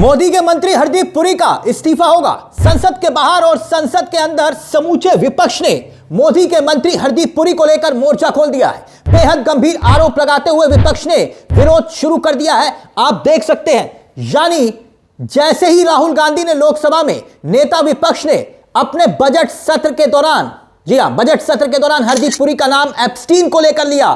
मोदी के मंत्री हरदीप पुरी का इस्तीफा होगा। संसद के बाहर और संसद के अंदर समूचे विपक्ष ने मोदी के मंत्री हरदीप पुरी को लेकर मोर्चा खोल दिया है। बेहद गंभीर आरोप लगाते हुए विपक्ष ने विरोध शुरू कर दिया है। आप देख सकते हैं, यानी जैसे ही राहुल गांधी ने लोकसभा में नेता विपक्ष ने अपने बजट सत्र के दौरान, जी हां, बजट सत्र के दौरान हरदीप पुरी का नाम एप्स्टीन को लेकर लिया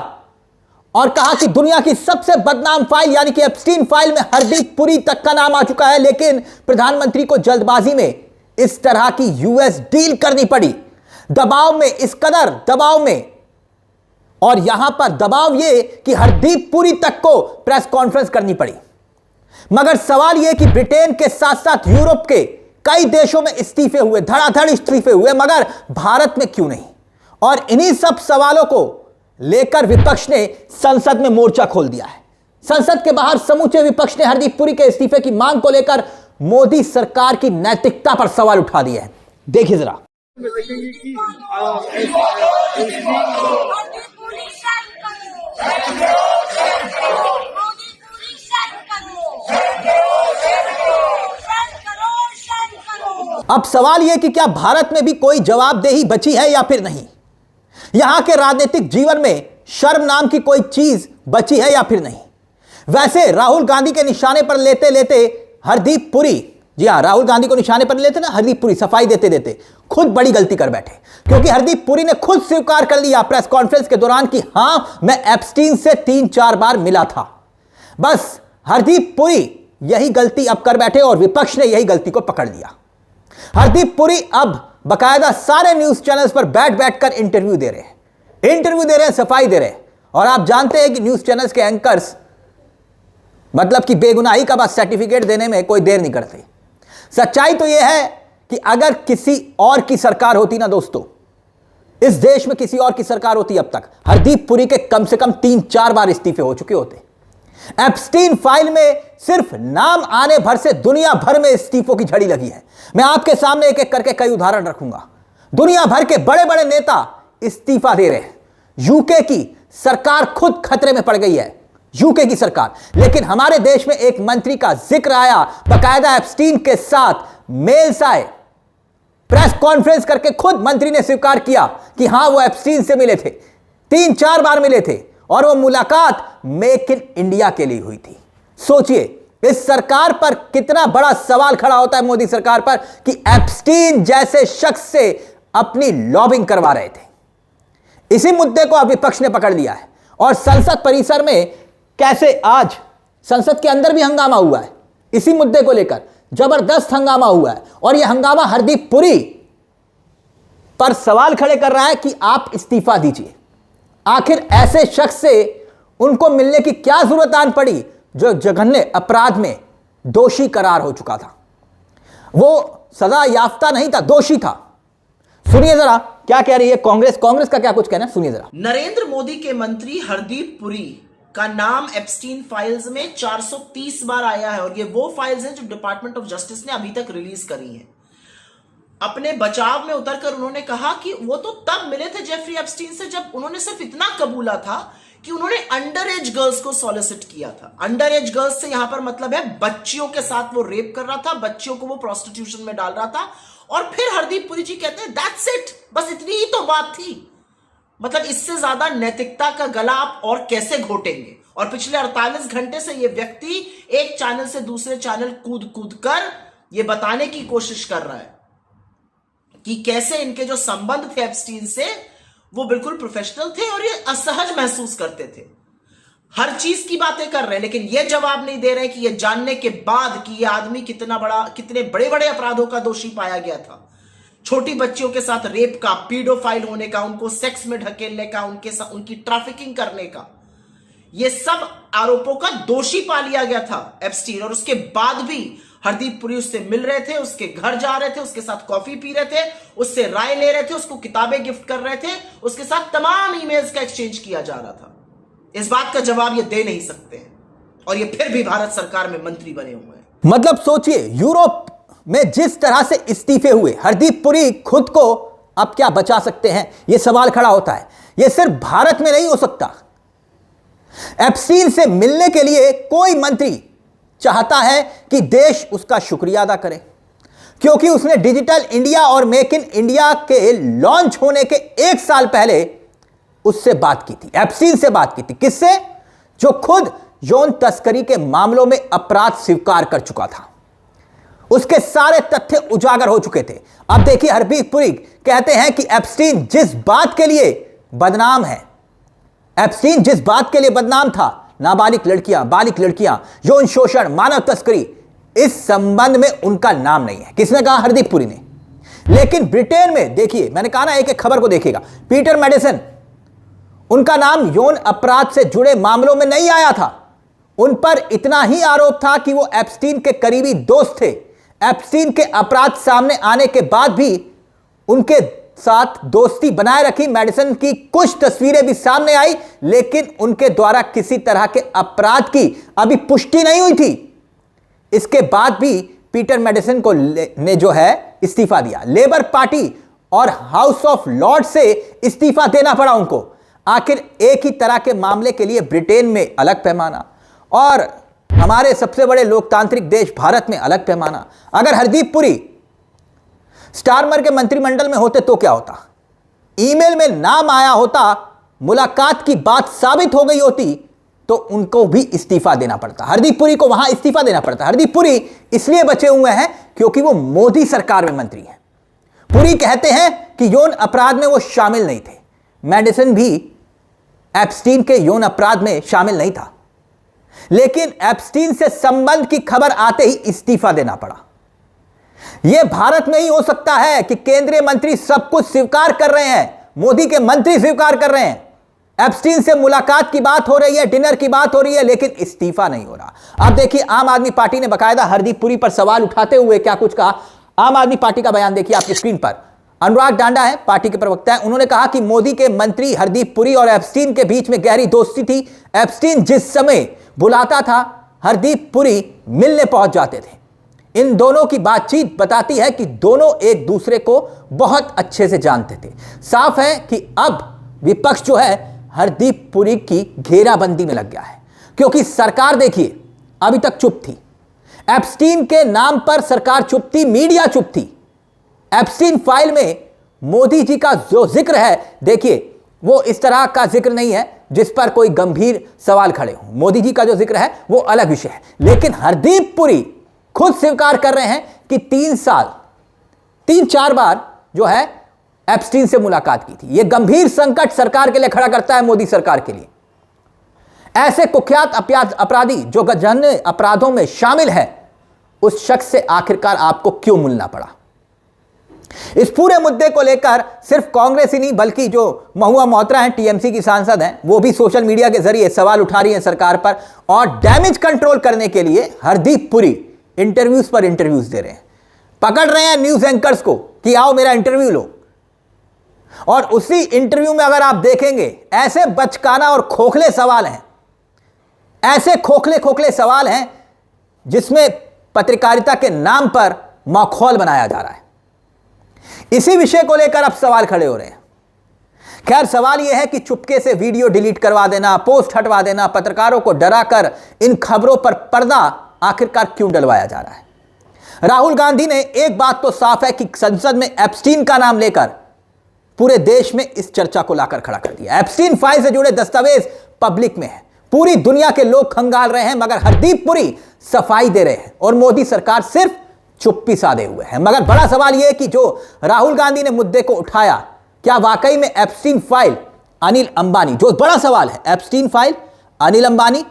और कहा कि दुनिया की सबसे बदनाम फाइल यानी कि एप्स्टीन फाइल में हरदीप पुरी तक का नाम आ चुका है। लेकिन प्रधानमंत्री को जल्दबाजी में इस तरह की यूएस डील करनी पड़ी, दबाव में, इस कदर दबाव में। और यहां पर दबाव यह कि हरदीप पुरी तक को प्रेस कॉन्फ्रेंस करनी पड़ी। मगर सवाल यह कि ब्रिटेन के साथ साथ यूरोप के कई देशों में इस्तीफे हुए, धड़ाधड़ इस्तीफे हुए, मगर भारत में क्यों नहीं? और इन्हीं सब सवालों को लेकर विपक्ष ने संसद में मोर्चा खोल दिया है। संसद के बाहर समूचे विपक्ष ने हरदीप पुरी के इस्तीफे की मांग को लेकर मोदी सरकार की नैतिकता पर सवाल उठा दिए हैं। देखिए जरा। अब सवाल यह कि क्या भारत में भी कोई जवाबदेही बची है या फिर नहीं? यहां के राजनीतिक जीवन में शर्म नाम की कोई चीज बची है या फिर नहीं? वैसे राहुल गांधी के निशाने पर लेते लेते हरदीप पुरी, जी हां, राहुल गांधी को निशाने पर लेते ना हरदीप पुरी, सफाई देते देते खुद बड़ी गलती कर बैठे। क्योंकि हरदीप पुरी ने खुद स्वीकार कर लिया प्रेस कॉन्फ्रेंस के दौरान कि हां, मैं एप्स्टीन से 3-4 बार मिला था। बस हरदीप पुरी यही गलती अब कर बैठे और विपक्ष ने यही गलती को पकड़ लिया। हरदीप पुरी अब बकायदा सारे न्यूज चैनल्स पर बैठ बैठकर इंटरव्यू दे रहे हैं, सफाई दे रहे हैं। और आप जानते हैं कि न्यूज चैनल्स के एंकर्स मतलब कि बेगुनाही का बस सर्टिफिकेट देने में कोई देर नहीं करते। सच्चाई तो यह है कि अगर किसी और की सरकार होती ना दोस्तों, इस देश में किसी और की सरकार होती, अब तक हरदीप पुरी के कम से कम 3-4 बार इस्तीफे हो चुके होते। एप्स्टीन फाइल में सिर्फ नाम आने भर से दुनिया भर में इस्तीफों की झड़ी लगी है। मैं आपके सामने एक एक करके कई उदाहरण रखूंगा। दुनिया भर के बड़े बड़े नेता इस्तीफा दे रहे हैं। यूके की सरकार खुद खतरे में पड़ गई है, यूके की सरकार। लेकिन हमारे देश में एक मंत्री का जिक्र आया, बकायदा एप्स्टीन के साथ मेल्स आए, प्रेस कॉन्फ्रेंस करके खुद मंत्री ने स्वीकार किया कि हां, वो एप्स्टीन से मिले थे, 3-4 बार मिले थे और वो मुलाकात मेक इन इंडिया के लिए हुई थी। सोचिए, इस सरकार पर कितना बड़ा सवाल खड़ा होता है, मोदी सरकार पर, कि एप्स्टीन जैसे शख्स से अपनी लॉबिंग करवा रहे थे। इसी मुद्दे को अब विपक्ष ने पकड़ लिया है और संसद परिसर में कैसे आज संसद के अंदर भी हंगामा हुआ है, इसी मुद्दे को लेकर जबरदस्त हंगामा हुआ है। और यह हंगामा हरदीप पुरी पर सवाल खड़े कर रहा है कि आप इस्तीफा दीजिए। आखिर ऐसे शख्स से उनको मिलने की क्या जरूरत आन पड़ी जो जघन्य अपराध में दोषी करार हो चुका था? वो सजा याफ्ता नहीं था, दोषी था। सुनिए जरा क्या कह रही है कांग्रेस का क्या कुछ कहना है, सुनिए जरा। नरेंद्र मोदी के मंत्री हरदीप पुरी का नाम एप्स्टीन फाइल्स में 430 बार आया है और ये वो फाइल्स हैं जो डिपार्टमेंट ऑफ जस्टिस ने अभी तक रिलीज करी हैं। अपने बचाव में उतरकर उन्होंने कहा कि वो तो तब मिले थे जेफरी एप्स्टीन से जब उन्होंने सिर्फ इतना कबूला था कि उन्होंने अंडर एज गर्ल्स को सॉलिसिट किया था। अंडर एज गर्ल्स से यहां पर मतलब है बच्चियों के साथ वो रेप कर रहा था, बच्चियों को वो प्रोस्टिट्यूशन में डाल रहा था। और फिर हरदीप पुरी जी कहते हैं दैट्स इट, बस इतनी ही तो बात थी। मतलब इससे ज्यादा नैतिकता का गला आप और कैसे घोटेंगे? और पिछले 48 घंटे से ये व्यक्ति एक चैनल से दूसरे चैनल कूद कूद कर ये बताने की कोशिश कर रहा है कि कैसे इनके जो संबंध थे एप्स्टीन से वो बिल्कुल प्रोफेशनल थे और ये असहज महसूस करते थे। हर चीज की बातें कर रहे हैं, लेकिन ये जवाब नहीं दे रहे कि ये जानने के बाद कि ये आदमी कितने बड़े बड़े अपराधों का दोषी पाया गया था, छोटी बच्चियों के साथ रेप का, पीडोफाइल होने का, उनको सेक्स में ढकेलने का, उनकी ट्रैफिकिंग करने का, ये सब आरोपों का दोषी पा लिया गया था एप्स्टीन। और उसके बाद भी हरदीप पुरी उससे मिल रहे थे, उसके घर जा रहे थे, उसके साथ कॉफी पी रहे थे, उससे राय ले रहे थे, उसको किताबें गिफ्ट कर रहे थे, उसके साथ तमाम ईमेल्स का एक्सचेंज किया जा रहा था। इस बात का जवाब ये दे नहीं सकते हैं और ये फिर भी भारत सरकार में मंत्री बने हुए हैं। मतलब सोचिए, यूरोप में जिस तरह से इस्तीफे हुए, हरदीप पुरी खुद को अब क्या बचा सकते हैं, यह सवाल खड़ा होता है। यह सिर्फ भारत में नहीं हो सकता। एप्स्टीन से मिलने के लिए कोई मंत्री चाहता है कि देश उसका शुक्रिया अदा करे, क्योंकि उसने डिजिटल इंडिया और मेक इन इंडिया के लॉन्च होने के 1 साल पहले उससे बात की थी, एप्स्टीन से बात की थी। किससे? जो खुद यौन तस्करी के मामलों में अपराध स्वीकार कर चुका था। उसके सारे तथ्य उजागर हो चुके थे। अब देखिए, हरदीप पुरी कहते हैं कि एप्स्टीन जिस बात के लिए बदनाम है, एप्स्टीन जिस बात के लिए बदनाम था, नाबालिग लड़कियां, बालिग लड़कियां, यौन शोषण, मानव तस्करी, इस संबंध में उनका नाम नहीं है। किसने कहा? हरदीप पुरी ने। लेकिन ब्रिटेन में देखिए, मैंने कहा ना, एक एक खबर को देखिएगा। पीटर मेडिसन, उनका नाम यौन अपराध से जुड़े मामलों में नहीं आया था। उन पर इतना ही आरोप था कि वो एप्स्टीन के करीबी दोस्त थे। एप्स्टीन के अपराध सामने आने के बाद भी उनके साथ दोस्ती बनाए रखी। मेडिसन की कुछ तस्वीरें भी सामने आई, लेकिन उनके द्वारा किसी तरह के अपराध की अभी पुष्टि नहीं हुई थी। इसके बाद भी पीटर मेडिसन को ने जो है इस्तीफा दिया। लेबर पार्टी और हाउस ऑफ लॉर्ड से इस्तीफा देना पड़ा उनको। आखिर एक ही तरह के मामले के लिए ब्रिटेन में अलग पैमाना और हमारे सबसे बड़े लोकतांत्रिक देश भारत में अलग पैमाना। अगर हरदीप पुरी स्टारमर के मंत्रिमंडल में होते तो क्या होता? ईमेल में नाम आया होता, मुलाकात की बात साबित हो गई होती, तो उनको भी इस्तीफा देना पड़ता। हरदीप पुरी को वहां इस्तीफा देना पड़ता। हरदीप पुरी इसलिए बचे हुए हैं क्योंकि वो मोदी सरकार में मंत्री हैं। पुरी कहते हैं कि यौन अपराध में वो शामिल नहीं थे। मेडिसन भी एप्स्टीन के यौन अपराध में शामिल नहीं था, लेकिन एप्स्टीन से संबंध की खबर आते ही इस्तीफा देना पड़ा। यह भारत में ही हो सकता है कि केंद्रीय मंत्री सब कुछ स्वीकार कर रहे हैं, मोदी के मंत्री स्वीकार कर रहे हैं, एप्स्टीन से मुलाकात की बात हो रही है, डिनर की बात हो रही है, लेकिन इस्तीफा नहीं हो रहा। अब देखिए, आम आदमी पार्टी ने बकायदा हरदीप पुरी पर सवाल उठाते हुए क्या कुछ कहा। आम आदमी पार्टी का बयान देखिए आपकी स्क्रीन पर। अनुराग डांडा है, पार्टी के प्रवक्ता है। उन्होंने कहा कि मोदी के मंत्री हरदीप पुरी और एप्स्टीन के बीच में गहरी दोस्ती थी। एप्स्टीन जिस समय बुलाता था, हरदीप पुरी मिलने पहुंच जाते थे। इन दोनों की बातचीत बताती है कि दोनों एक दूसरे को बहुत अच्छे से जानते थे। साफ है कि अब विपक्ष जो है हरदीप पुरी की घेराबंदी में लग गया है, क्योंकि सरकार देखिए अभी तक चुप थी। एप्स्टीन के नाम पर सरकार चुप थी, मीडिया चुप थी। एप्स्टीन फाइल में मोदी जी का जो जिक्र है, देखिए वो इस तरह का जिक्र नहीं है जिस पर कोई गंभीर सवाल खड़े हो। मोदी जी का जो जिक्र है वो अलग विषय है। लेकिन हरदीप पुरी खुद स्वीकार कर रहे हैं कि 3-4 बार जो है एप्स्टीन से मुलाकात की थी। यह गंभीर संकट सरकार के लिए खड़ा करता है, मोदी सरकार के लिए। ऐसे कुख्यात अपराधी जो जघन्य अपराधों में शामिल है, उस शख्स से आखिरकार आपको क्यों मिलना पड़ा? इस पूरे मुद्दे को लेकर सिर्फ कांग्रेस ही नहीं, बल्कि जो महुआ मोहतरा हैं, टीएमसी की सांसद हैं, वो भी सोशल मीडिया के जरिए सवाल उठा रही हैं सरकार पर। और डैमेज कंट्रोल करने के लिए हरदीप पुरी इंटरव्यूज पर इंटरव्यूज दे रहे हैं, पकड़ रहे हैं न्यूज एंकर्स को कि आओ मेरा इंटरव्यू लो। और उसी इंटरव्यू में अगर आप देखेंगे, ऐसे बचकाना और खोखले सवाल हैं, ऐसे खोखले सवाल हैं जिसमें पत्रकारिता के नाम पर माखौल बनाया जा रहा है। इसी विषय को लेकर अब सवाल खड़े हो रहे हैं। खैर, सवाल यह है कि चुपके से वीडियो डिलीट करवा देना, पोस्ट हटवा देना, पत्रकारों को डराकर इन खबरों पर पर्दा आखिरकार क्यों डलवाया जा रहा है? राहुल गांधी ने एक बात तो साफ है कि संसद में एप्स्टीन का नाम लेकर पूरे देश में इस चर्चा को लाकर खड़ा कर दिया। एप्स्टीन फाइल से जुड़े दस्तावेज पब्लिक में है, पूरी दुनिया के लोग खंगाल रहे हैं, मगर हरदीप पुरी सफाई दे रहे हैं और मोदी सरकार सिर्फ चुप्पी साधे हुए है। मगर बड़ा सवाल यह है कि जो राहुल गांधी ने मुद्दे को उठाया, क्या वाकई में एप्स्टीन फाइल अनिल अंबानी, जो बड़ा सवाल है, एप्स्टीन फाइल अनिल अंबानी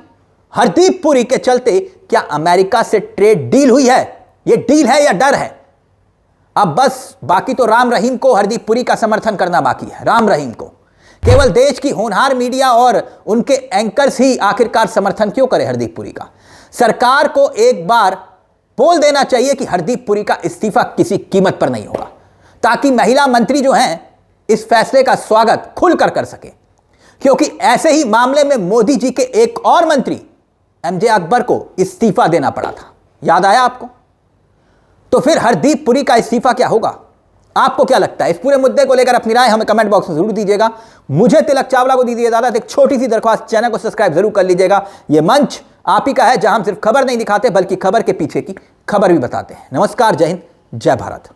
हरदीप पुरी के चलते क्या अमेरिका से ट्रेड डील हुई है? यह डील है या डर है? अब बस बाकी तो राम रहीम को हरदीप पुरी का समर्थन करना बाकी है। राम रहीम को केवल देश की होनहार मीडिया और उनके एंकर्स ही आखिरकार समर्थन क्यों करे हरदीप पुरी का? सरकार को एक बार बोल देना चाहिए कि हरदीप पुरी का इस्तीफा किसी कीमत पर नहीं होगा, ताकि महिला मंत्री जो हैं इस फैसले का स्वागत खुलकर कर सके। क्योंकि ऐसे ही मामले में मोदी जी के एक और मंत्री एमजे अकबर को इस्तीफा देना पड़ा था, याद आया आपको? तो फिर हरदीप पुरी का इस्तीफा क्या होगा? आपको क्या लगता है? इस पूरे मुद्दे को लेकर अपनी राय हमें कमेंट बॉक्स में जरूर दीजिएगा। मुझे तिलक चावला को दीजिए इजाजत। एक छोटी सी दरख्वास्त, चैनल को सब्सक्राइब जरूर कर लीजिएगा। यह मंच आप ही का है, जहां हम सिर्फ खबर नहीं दिखाते बल्कि खबर के पीछे की खबर भी बताते हैं। नमस्कार, जय हिंद, जय भारत।